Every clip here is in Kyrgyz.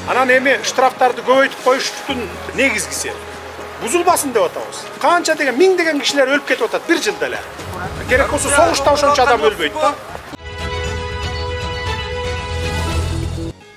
Анан эми штрафтарды көбөйтүп коюштун негизгиси бузулбасын деп атабыз. Канча деген миңдеген кишилер өлүп кетип атат бир жылда эле. Керек болсо согушта ошончо адам өлбөйт да.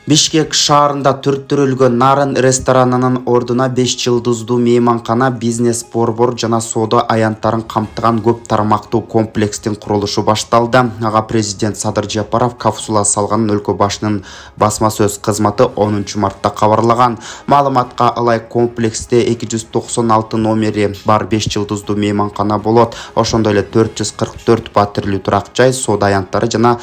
Бишкек шаарында түрттүрүлгөн Нарын ресторанынын ордуна 5 жылдыздуу мейманкана, бизнес борбор жана соода аянттарын камтыган көп тармактуу комплекстин курулушу башталды. Ага президент Садыр Жапаров капсула салганын өлкө башынын басма сөз кызматы 10 мартта кабарлаган. Маалыматка ылайык комплексте 296 номери бар 5 жылдыздуу мейманкана болот. Ошондой эле 444 батирлүү турак жай, соода аянттары жана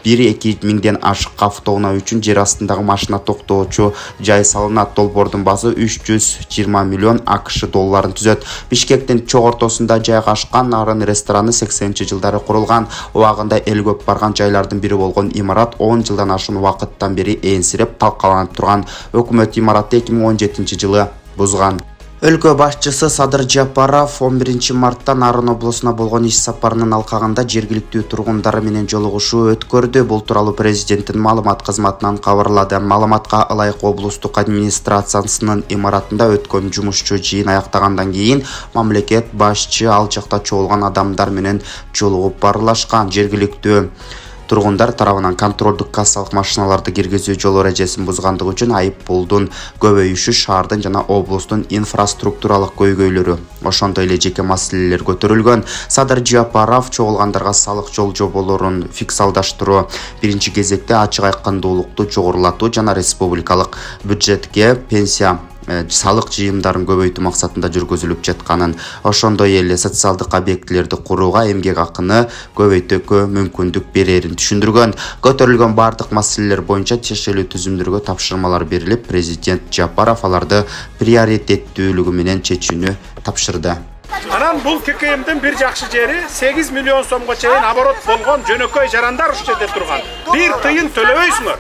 1-2 миңден ашык автоунаа үчүн жер астындагы машина токтоочу жай салынат. Долбоордун базы 320 миллион АКШ долларын түзөт. Бишкектин чогортосунда жайгашкан Нарын рестораны 80-жылдары курулган. Убагында эл көп барган жайлардын бири болгон имарат 10 жылдан ашуун убакыттан бери энсирип талкаланып турган. Өкмөт имаратты 2017-жылы бузган. Өлкө башчысы Садыр Жапаров 11 мартта Нарын облусуна болгон иш сапарынын алкагында жергиликтүү тургундары менен жолугушуу өткөрдү. Бул тууралуу президенттин маалымат кызматынан кабарлады. Маалыматка ылайык облустук администрациясынын имаратында өткөн жумушчу жыйын аяктагандан кийин мамлекет башчы ал жакта чогулган адамдар менен жолугуп барлашкан. Жергиликтүү тургундар тарабынан контролдук кассалык машиналарды киргизүү жол эрежесин бузгандыгы үчүн айып пулдун көбөйүшү, шаардын жана облустун инфраструктуралык көйгөйлөрү, ошондой эле жеке маселелер көтөрүлгөн. Садыр Жапаров чогулгандарга салык жол жоболорун фиксалдаштыруу, биринчи кезекте ачык айкындуулукту жогорулатуу жана республикалык бюджетке пенсия салык жыйымдарын көбөйтүү максатында жүргүзүлүп жатканын, ошондой эле социалдык объектилерди курууга эмгек акыны көбөйтүүгө мүмкүндүк берерин түшүндүргөн. Көтөрүлгөн бардык маселелер боюнча тиешелүү түзүмдөргө тапшырмалар берилип, президент Жапаров аларды приоритеттүүлүгү менен чечүүнү тапшырды. Анан бул ККМдин бир жакшы жери 8 миллион сомго чейин оборот болгон жөнөкөй жарандар ушул жерде турган. Бир тыйын төлөбөйсүңөр.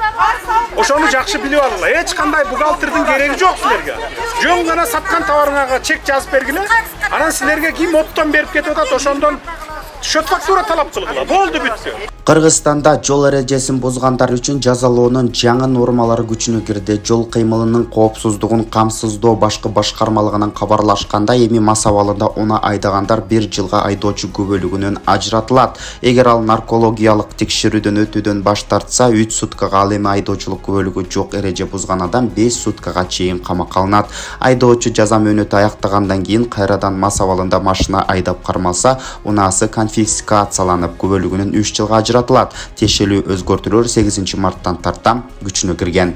Ошону жакшы билип алыңар. Эч кандай бухгалтердин кереги жок силерге. Жөн гана саткан товарыңарга чек жазып бергиле. Анан силерге ким оттон берип кетип атат, ошондон счет фактура талап кылгыла. Болду, бүттү. Кыргызстанда жол эрежесин бузгандар үчүн жазалоонун жаңы нормалары күчүнө кирди. Жол кыймылынын коопсуздугун камсыздоо башкы башкармалыгынан кабарлашканда, эми мас абалында уна айдагандар 1 жылга айдоочу күбөлүгүнөн ажыратылат. Эгер ал наркологиялык текшерүүдөн өтүүдөн баш тартса, 3 суткага, ал эми айдоочулук күбөлүгү жок эреже бузган адам 5 суткага чейин камакка алынат. Айдоочу жаза мөөнөтү аяктагандан кийин кайрадан мас абалында машина айдап кармалса, унаасы конфискацияланып, күбөлүгүнөн 3 жылга ажыратылат. Тиешелүү өзгөртүүлөр 8 марттан тарта күчүнө кирген.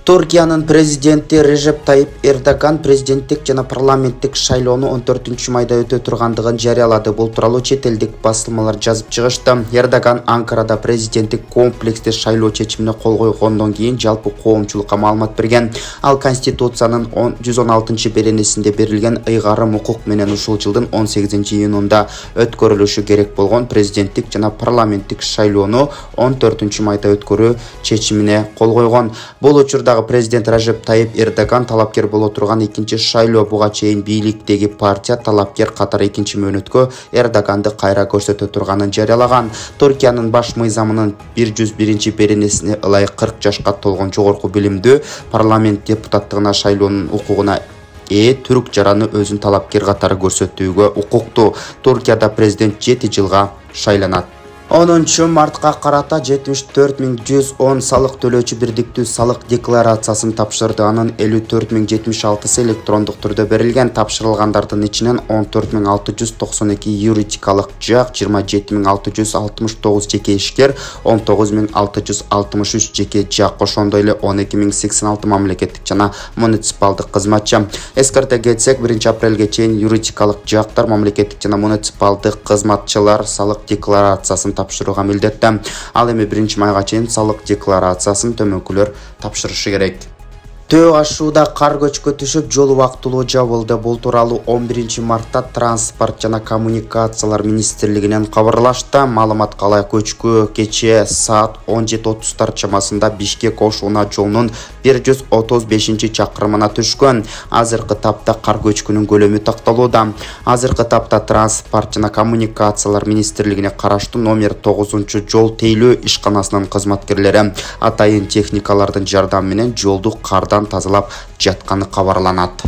Туркиянын президенти Режеп Тайип Эрдоган президенттик жана парламенттик шайлоону 14-майда өтө тургандыгын жарыялады. Бул тууралуу чет элдик басылмалар жазып чыгышты. Эрдоган Анкарада президенттик комплексте шайлоо чечимине кол койгондон кийин жалпы коомчулукка маалымат берген. Ал Конституциянын 116-беренесинде берилген ыйгарым укук менен ушул жылдын 18-июнунда өткөрүлүшү керек болгон президенттик жана парламенттик шайлоону 14-майда өткөрүү чечимине кол койгон. Бул учурда президент Режеп Тайип Эрдоган талапкер боло турган экинчи шайлоо, буга чейин бийликтеги партия талапкер катары экинчи мөөнөткө Эрдоганды кайра көрсөтө турганын жарыялаган. Туркиянын баш мыйзамынын 101-беренесине ылайык 40 жашка толгон жогорку билимдүү парламент депутаттыгына шайлоонун укугуна түрк жараны өзүн талапкер катары көрсөтүүгө укуктуу. Туркияда президент 7 жылга шайланат. 10 мартка карата 74110 салык төлөөчү бирдиктүү салык декларациясын тапшырды. Анын 54076 электрондук түрдө берилген. Тапшырылгандардын ичинен 14692 юридикалык жак, 27669 жеке ишкер, 19663 жеке жак, ошондой эле 12086 мамлекеттик жана муниципалдык кызматчы. Эскерте кетсек, 1 апрелге чейин юридикалык жактар, мамлекеттик жана муниципалдык кызматчылар салык декларациясын тапшырууга милдетти. Ал эми 1 майга чейин салык декларациясын төмөнкүлөр тапшырышы керек. Төө ашууда кар көчкө түшүп, жол убактылуу жабылды. Бул тууралуу 11-мартта Транспорт жана коммуникациялар министрлигинен кабарлашты. Маалымат калай көчкү кечээ саат 17:30 чамасында Бишкек-Ош-Уна жолунун 135-чакырымына түшкөн. Азыркы тапта кар көчкүнүн көлөмү такталууда. Азыркы тапта Транспорт жана коммуникациялар министрлигине караштуу номер 9-жол тейлөө ишканасынын кызматкерлери атайын техникалардын жардамы менен жолду кардан тазалап жатканы кабарланат.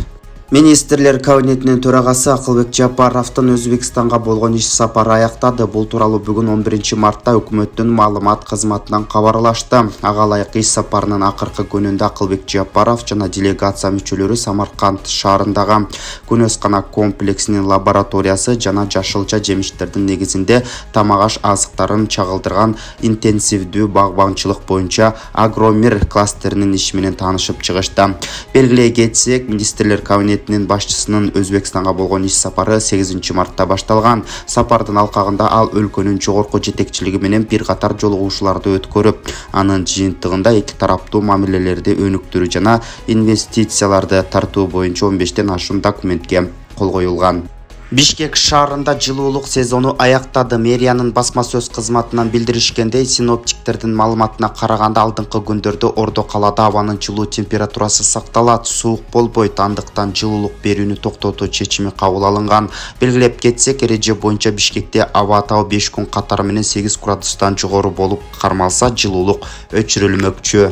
Министрлер кабинетинин төрагасы Акылбек Жапаровдун Өзбекстанга болгон иш сапары аяктады. Бул тууралуу бүгүн 11-мартта өкмөттүн маалымат кызматынан кабарлашты. Ага ылайык иш сапарынын акыркы күнүндө Акылбек Жапаров жана делегация мүчөлөрү Самарканд шаарындагы Күнөскана комплексинин лабораториясы жана жашылча жемиштердин негизинде тамак аш азыктарын чагылдырган интенсивдүү багбанчылык боюнча Агромир кластеринин иши менен таанышып чыгышты. Белгилей кетсек, министрлер кабинет башчысынын Өзбекстанга болгон иш сапары 8-мартта башталган. Сапардын алкагында ал өлкөнүн жогорку жетекчилиги менен бир катар жолугушууларды өткөрүп, анын жыйынтыгында эки тараптуу мамилелерди өнүктүрүү жана инвестицияларды тартуу боюнча 15тен ашуун документке кол коюлган. Бишкек шаарында жылуулук сезону аяктады. Мэриянын басма сөз кызматынан билдиришкендей, синоптиктердин маалыматына караганда алдыңкы күндөрдө Ордо калаада абанын жылуу температурасы сакталат, суук болбойт, андыктан жылуулук берүүнү токтотуу чечими кабыл алынган. Белгилеп кетсек, эреже боюнча Бишкекте аба атабы 5 күн катары менен 8 градустан жогору болуп кармалса, жылуулук өчүрүлмөкчү.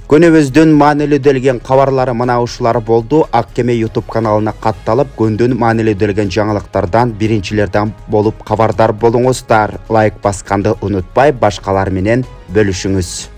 Күнүбүздүн маанилүү делген кабарлары мына ушулар болду. Ак Кеме YouTube каналына катталып, күндүн маанилүү делген жаңылыктардан биринчилерден болуп кабардар болуңуздар. Лайк басканды унутпай, башкалар менен бөлүшүңүз.